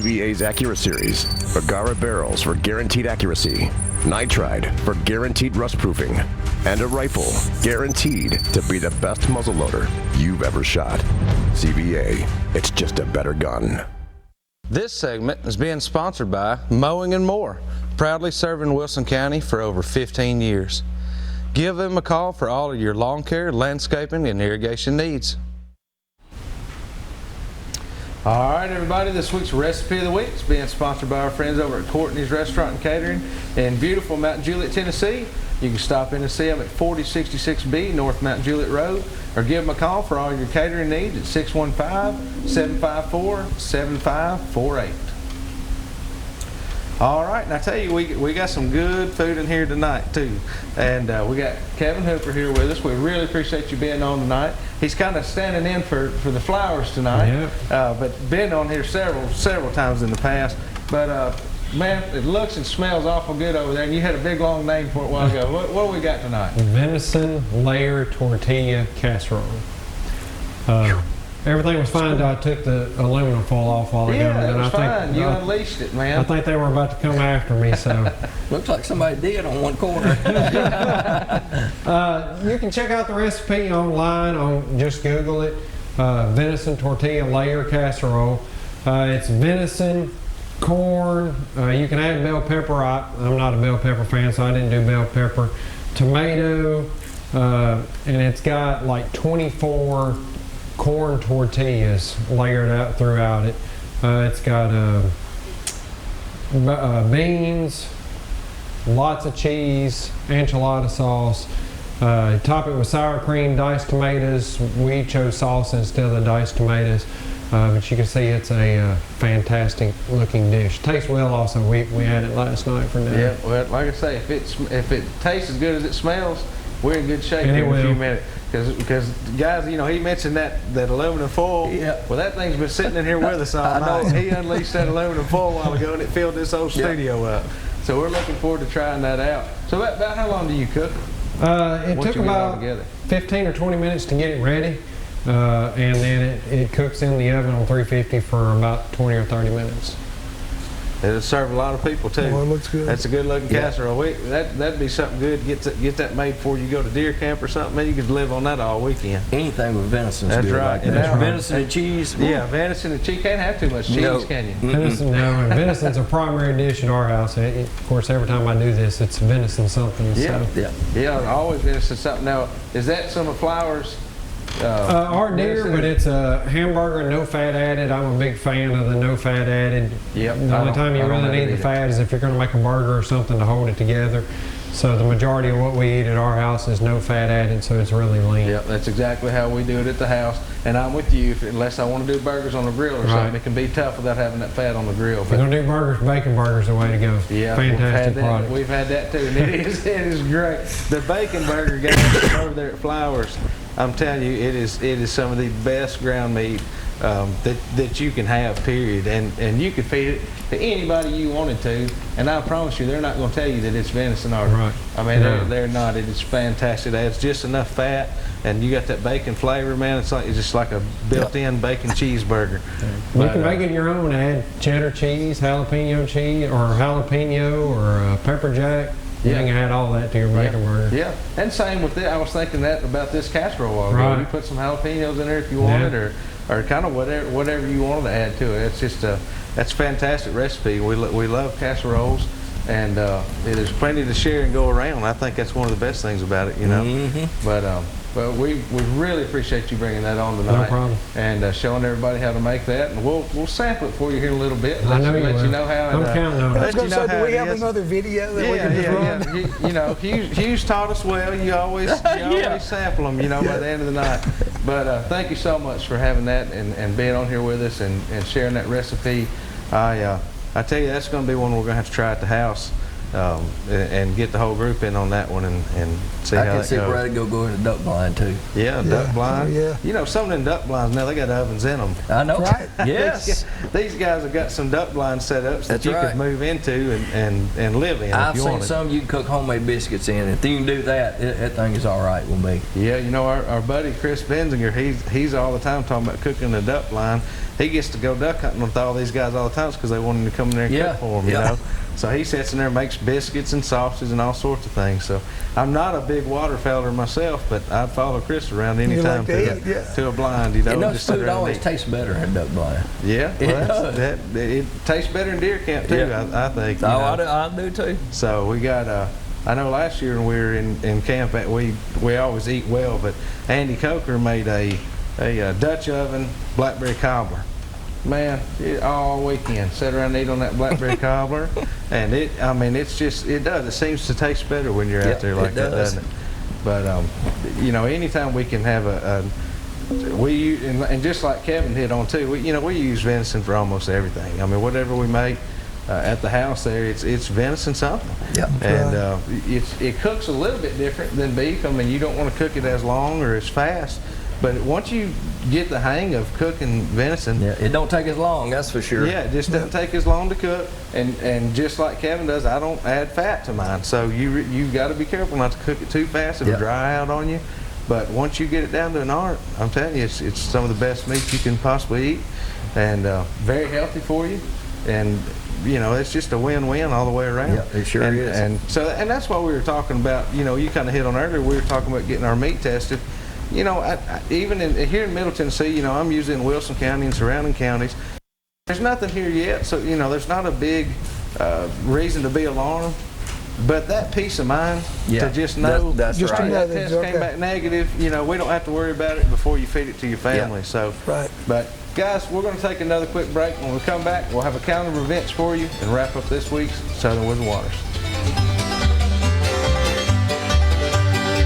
CVA's Accura Series, Bergara barrels for guaranteed accuracy, nitride for guaranteed rust proofing, and a rifle guaranteed to be the best muzzleloader you've ever shot. CVA, it's just a better gun. This segment is being sponsored by Mowing and More, proudly serving Wilson County for over 15 years. Give them a call for all of your lawn care, landscaping, and irrigation needs. All right, everybody, this week's Recipe of the Week is being sponsored by our friends over at Courtney's Restaurant and Catering in beautiful Mount Juliet, Tennessee. You can stop in and see them at 4066B North Mount Juliet Road, or give them a call for all your catering needs at 615-754-7548. All right, and I tell you, we got some good food in here tonight too, and we got Kevin Hooper here with us. We really appreciate you being on tonight. He's kind of standing in for the flowers tonight, yeah. But been on here several times in the past. But man, it looks and smells awful good over there, and you had a big long name for it a while ago. What do we got tonight? Venison layer tortilla casserole. Everything was fine until I took the aluminum foil off while ago. Yeah, it was fine. You unleashed it, man. I think they were about to come after me, so. Looks like somebody did on one corner. You can check out the recipe online. Just Google it. Venison tortilla layer casserole. It's venison, corn. You can add bell pepper. I'm not a bell pepper fan, so I didn't do bell pepper. Tomato, and it's got like 24 corn tortillas layered out throughout it. It's got beans, lots of cheese, enchilada sauce. Top it with sour cream, diced tomatoes. We chose salsa instead of the diced tomatoes. But you can see it's a fantastic looking dish. Tastes well also. We had it last night for dinner. Yeah, well, like I say, if it tastes as good as it smells, we're in good shape in a few minutes. Because guys, you know, he mentioned that aluminum foil. Yeah. Well, that thing's been sitting in here with us all night. He unleashed that aluminum foil a while ago, and it filled this whole studio up. So we're looking forward to trying that out. So about how long do you cook it? It took about 15 or 20 minutes to get it ready, and then it cooks in the oven on 350 for about 20 or 30 minutes. It'll serve a lot of people too. Well, it looks good. That's a good looking casserole. That'd be something good. Get that made before you go to deer camp or something. Man, you could live on that all weekend. Anything with venison is good. That's right. Like that. Venison and cheese. Yeah, venison and cheese. Can't have too much cheese, can you? Venison, no. And venison's a primary dish at our house. Of course, every time I do this, it's venison something. Yeah, so. Yeah. Always venison something. Now, is that some of Flower's? Our deer, but it's a hamburger, no fat added. I'm a big fan of the no fat added. Yep. The only time you really need the fat is if you're going to make a burger or something to hold it together. So the majority of what we eat at our house is no fat added, so it's really lean. Yep, that's exactly how we do it at the house. And I'm with you. Unless I want to do burgers on the grill or something, it can be tough without having that fat on the grill. If you're going to do burgers, bacon burgers the way to go. Yeah, fantastic product. We've had that too, and it is great. The bacon burger guys over there at Flowers, I'm telling you, it is some of the best ground meat that you can have, period. And you can feed it to anybody you wanted to, and I promise you, they're not going to tell you that it's venison or right. I mean, they're not. It is fantastic. It adds just enough fat, and you got that bacon flavor, man. It's just like a built-in bacon cheeseburger. You can make it your own. Add cheddar cheese, jalapeno or pepper jack. You can add all that to your bacon burger. Yeah, and same with it. I was thinking that about this casserole while ago. Right. You put some jalapenos in there if you wanted, or kind of whatever you wanted to add to it. It's just that's a fantastic recipe. We love casseroles, and there's plenty to share and go around. I think that's one of the best things about it, you know. Mm-hmm. But we really appreciate you bringing that on tonight. No problem. And showing everybody how to make that. And we'll sample it for you here in a little bit. I know let you know how. I'm counting on it. I was going to say, do we have another video that we can just run? You know, Hughes taught us well. You always sample them, you know, by the end of the night. But thank you so much for having that and being on here with us and sharing that recipe. I tell you, that's going to be one we're going to have to try at the house. And get the whole group in on that one and see how that goes. I can see Brad go into duck blind too. Yeah, duck blind. Oh, yeah. You know, some of them duck blinds now, they got ovens in them. I know. Right. Yes. These guys have got some duck blind setups that you could move into and live in. I've seen some you can cook homemade biscuits in. If you can do that, that thing is all right with me. Yeah, you know, our buddy Chris Benzinger, he's all the time talking about cooking a duck blind. he gets to go duck hunting with all these guys all the time because they want him to come in there and cook for them, you know. So he sits in there and makes biscuits and sausages and all sorts of things. So I'm not a big waterfowler myself, but I'd follow Chris around anytime to a blind, you know. And those just sit food around always and tastes better in duck blind. Yeah, It well, does. it tastes better in deer camp too, I think. you know. I do too. So we got, I know last year when we were in camp, we always eat well, but Andy Coker made a Dutch oven blackberry cobbler. Man, all weekend, sat around and eat on that blackberry cobbler, and it seems to taste better when you're out there like that, doesn't it? But, you know, anytime we can have and just like Kevin hit on too, we use venison for almost everything. I mean, whatever we make at the house there, it's venison something. Yeah. And it cooks a little bit different than beef. I mean, you don't want to cook it as long or as fast. But once you get the hang of cooking venison, it don't take as long, that's for sure. Yeah, it just doesn't take as long to cook. And just like Kevin does, I don't add fat to mine. So you've got to be careful not to cook it too fast. It'll dry out on you. But once you get it down to an art, I'm telling you, it's some of the best meat you can possibly eat, and very healthy for you. And you know, it's just a win-win all the way around. Yeah, it sure is. And that's what we were talking about. You know, you kind of hit on earlier. We were talking about getting our meat tested. You know, even here in Middle Tennessee, you know, I'm usually in Wilson County and surrounding counties. There's nothing here yet, so, you know, there's not a big reason to be alarmed. But that peace of mind to just know that's just right. to know that test came back negative, you know, we don't have to worry about it before you feed it to your family. Yeah. So, Right. But guys, we're going to take another quick break. When we come back, we'll have a calendar of events for you and wrap up this week's Southern Woods and Waters.